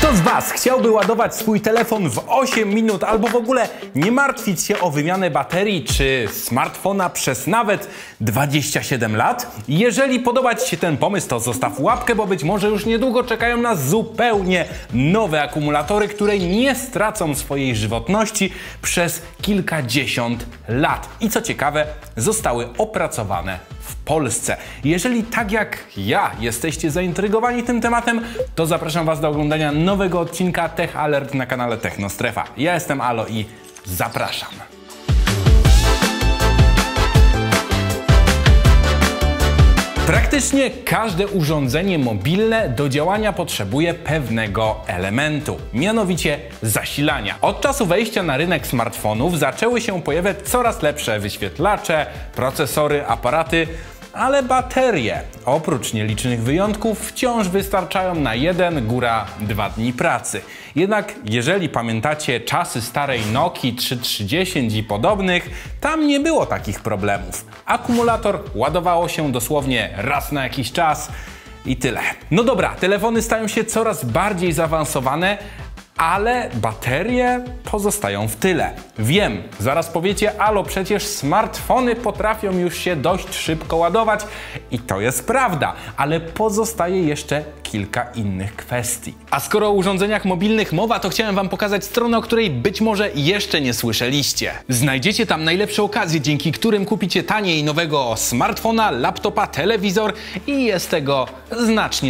Kto z Was chciałby ładować swój telefon w 8 minut albo w ogóle nie martwić się o wymianę baterii czy smartfona przez nawet 27 lat? Jeżeli podoba Ci się ten pomysł, to zostaw łapkę, bo być może już niedługo czekają nas zupełnie nowe akumulatory, które nie stracą swojej żywotności przez kilkadziesiąt lat. I co ciekawe, zostały opracowane w Polsce. Jeżeli tak jak ja jesteście zaintrygowani tym tematem, to zapraszam Was do oglądania nowego odcinka Tech Alert na kanale Technostrefa. Ja jestem Alo i zapraszam. Praktycznie każde urządzenie mobilne do działania potrzebuje pewnego elementu, mianowicie zasilania. Od czasu wejścia na rynek smartfonów zaczęły się pojawiać coraz lepsze wyświetlacze, procesory, aparaty, ale baterie, oprócz nielicznych wyjątków, wciąż wystarczają na 1, góra 2 dni pracy. Jednak jeżeli pamiętacie czasy starej Nokii 3310 i podobnych, tam nie było takich problemów. Akumulator ładowało się dosłownie raz na jakiś czas i tyle. No dobra, telefony stają się coraz bardziej zaawansowane, ale baterie pozostają w tyle. Wiem, zaraz powiecie, Alo, przecież smartfony potrafią już się dość szybko ładować i to jest prawda, ale pozostaje jeszcze kilka innych kwestii. A skoro o urządzeniach mobilnych mowa, to chciałem Wam pokazać stronę, o której być może jeszcze nie słyszeliście. Znajdziecie tam najlepsze okazje, dzięki którym kupicie taniej nowego smartfona, laptopa, telewizor i jest tego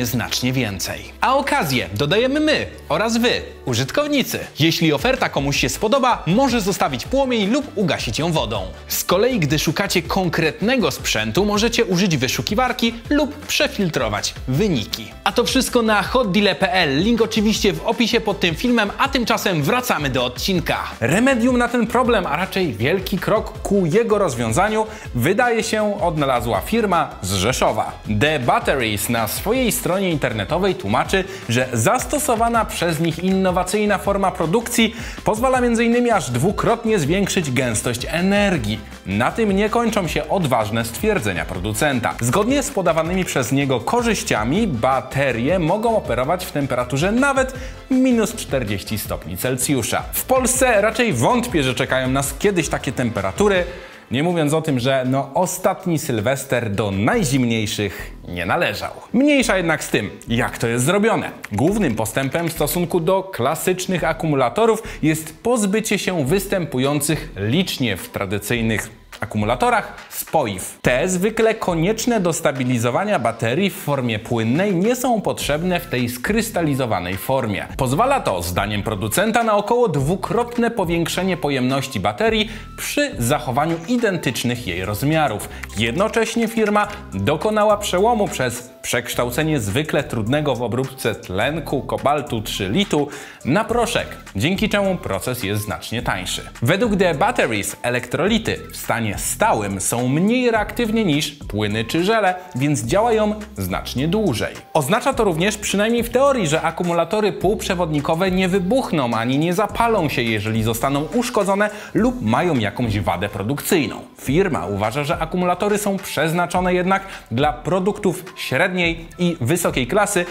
znacznie więcej. A okazję dodajemy my oraz Wy, użytkownicy. Jeśli oferta komuś się spodoba, może zostawić płomień lub ugasić ją wodą. Z kolei, gdy szukacie konkretnego sprzętu, możecie użyć wyszukiwarki lub przefiltrować wyniki. A to wszystko na hotdeale.pl. Link oczywiście w opisie pod tym filmem, a tymczasem wracamy do odcinka. Remedium na ten problem, a raczej wielki krok ku jego rozwiązaniu, wydaje się odnalazła firma z Rzeszowa. The Batteries na swojej stronie internetowej tłumaczy, że zastosowana przez nich innowacyjna forma produkcji pozwala m.in. aż dwukrotnie zwiększyć gęstość energii. Na tym nie kończą się odważne stwierdzenia producenta. Zgodnie z podawanymi przez niego korzyściami, baterie mogą operować w temperaturze nawet minus 40 stopni Celsjusza. W Polsce raczej wątpię, że czekają nas kiedyś takie temperatury, nie mówiąc o tym, że ostatni Sylwester do najzimniejszych nie należał. Mniejsza jednak z tym, jak to jest zrobione. Głównym postępem w stosunku do klasycznych akumulatorów jest pozbycie się występujących licznie w tradycyjnych akumulatorach spoiw. Te, zwykle konieczne do stabilizowania baterii w formie płynnej, nie są potrzebne w tej skrystalizowanej formie. Pozwala to, zdaniem producenta, na około dwukrotne powiększenie pojemności baterii przy zachowaniu identycznych jej rozmiarów. Jednocześnie firma dokonała przełomu przez przekształcenie zwykle trudnego w obróbce tlenku kobaltu 3 litu na proszek, dzięki czemu proces jest znacznie tańszy. Według The Batteries elektrolity w stanie stałym są mniej reaktywne niż płyny czy żele, więc działają znacznie dłużej. Oznacza to również, przynajmniej w teorii, że akumulatory półprzewodnikowe nie wybuchną ani nie zapalą się, jeżeli zostaną uszkodzone lub mają jakąś wadę produkcyjną. Firma uważa, że akumulatory są przeznaczone jednak dla produktów średniej i wysokiej klasy,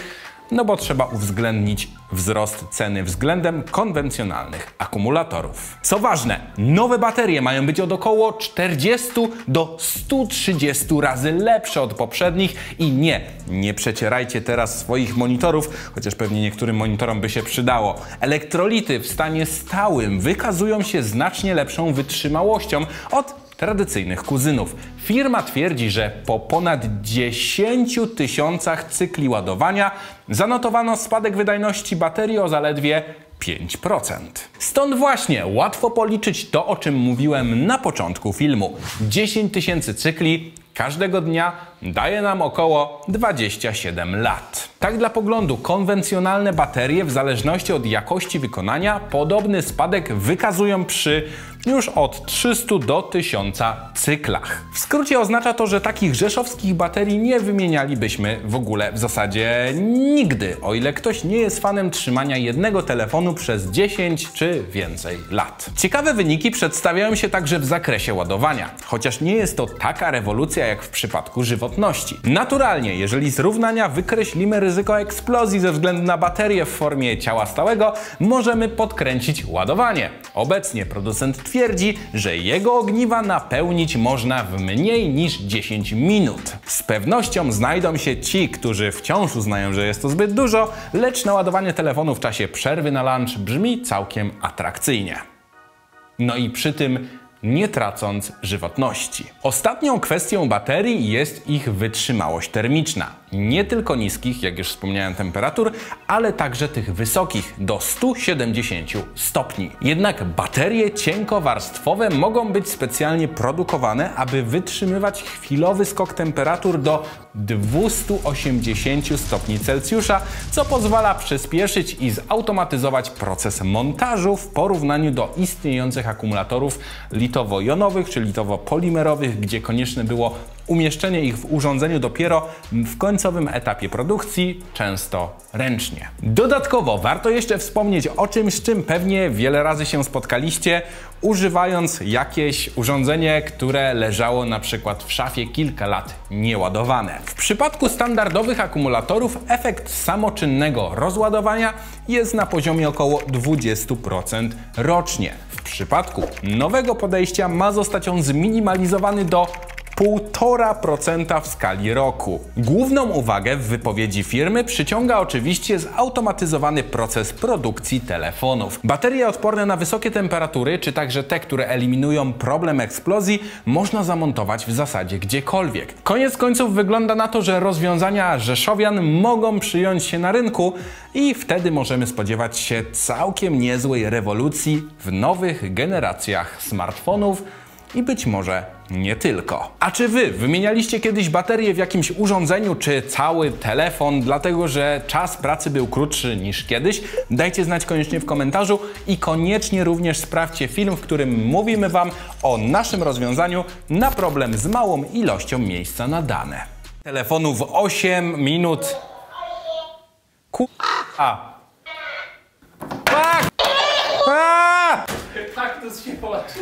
no bo trzeba uwzględnić wzrost ceny względem konwencjonalnych akumulatorów. Co ważne, nowe baterie mają być od około 40 do 130 razy lepsze od poprzednich i nie przecierajcie teraz swoich monitorów, chociaż pewnie niektórym monitorom by się przydało. Elektrolity w stanie stałym wykazują się znacznie lepszą wytrzymałością od tradycyjnych kuzynów. Firma twierdzi, że po ponad 10 000 cykli ładowania zanotowano spadek wydajności baterii o zaledwie 5%. Stąd właśnie łatwo policzyć to, o czym mówiłem na początku filmu. 10 000 cykli każdego dnia daje nam około 27 lat. Tak dla poglądu, konwencjonalne baterie w zależności od jakości wykonania podobny spadek wykazują przy już od 300 do 1000 cyklach. W skrócie oznacza to, że takich rzeszowskich baterii nie wymienialibyśmy w ogóle w zasadzie nigdy, o ile ktoś nie jest fanem trzymania jednego telefonu przez 10 czy więcej lat. Ciekawe wyniki przedstawiają się także w zakresie ładowania. Chociaż nie jest to taka rewolucja jak w przypadku żywotności żywotności. Naturalnie, jeżeli z równania wykreślimy ryzyko eksplozji ze względu na baterię w formie ciała stałego, możemy podkręcić ładowanie. Obecnie producent twierdzi, że jego ogniwa napełnić można w mniej niż 10 minut. Z pewnością znajdą się ci, którzy wciąż uznają, że jest to zbyt dużo, lecz naładowanie telefonu w czasie przerwy na lunch brzmi całkiem atrakcyjnie. No i przy tym nie tracąc żywotności. Ostatnią kwestią baterii jest ich wytrzymałość termiczna. Nie tylko niskich, jak już wspomniałem, temperatur, ale także tych wysokich, do 170 stopni. Jednak baterie cienkowarstwowe mogą być specjalnie produkowane, aby wytrzymywać chwilowy skok temperatur do 280 stopni Celsjusza, co pozwala przyspieszyć i zautomatyzować proces montażu w porównaniu do istniejących akumulatorów litowo-jonowych czy litowo-polimerowych, gdzie konieczne było umieszczenie ich w urządzeniu dopiero w końcowym etapie produkcji, często ręcznie. Dodatkowo warto jeszcze wspomnieć o czymś, z czym pewnie wiele razy się spotkaliście, używając jakieś urządzenie, które leżało na przykład w szafie kilka lat nieładowane. W przypadku standardowych akumulatorów efekt samoczynnego rozładowania jest na poziomie około 20% rocznie. W przypadku nowego podejścia ma zostać on zminimalizowany do 1,5% w skali roku. Główną uwagę w wypowiedzi firmy przyciąga oczywiście zautomatyzowany proces produkcji telefonów. Baterie odporne na wysokie temperatury, czy także te, które eliminują problem eksplozji, można zamontować w zasadzie gdziekolwiek. Koniec końców wygląda na to, że rozwiązania rzeszowian mogą przyjąć się na rynku i wtedy możemy spodziewać się całkiem niezłej rewolucji w nowych generacjach smartfonów, i być może nie tylko. A czy wy wymienialiście kiedyś baterię w jakimś urządzeniu, czy cały telefon, dlatego że czas pracy był krótszy niż kiedyś? Dajcie znać koniecznie w komentarzu i koniecznie również sprawdźcie film, w którym mówimy wam o naszym rozwiązaniu na problem z małą ilością miejsca na dane. Telefonu w 8 minut. Kaktus się płacze.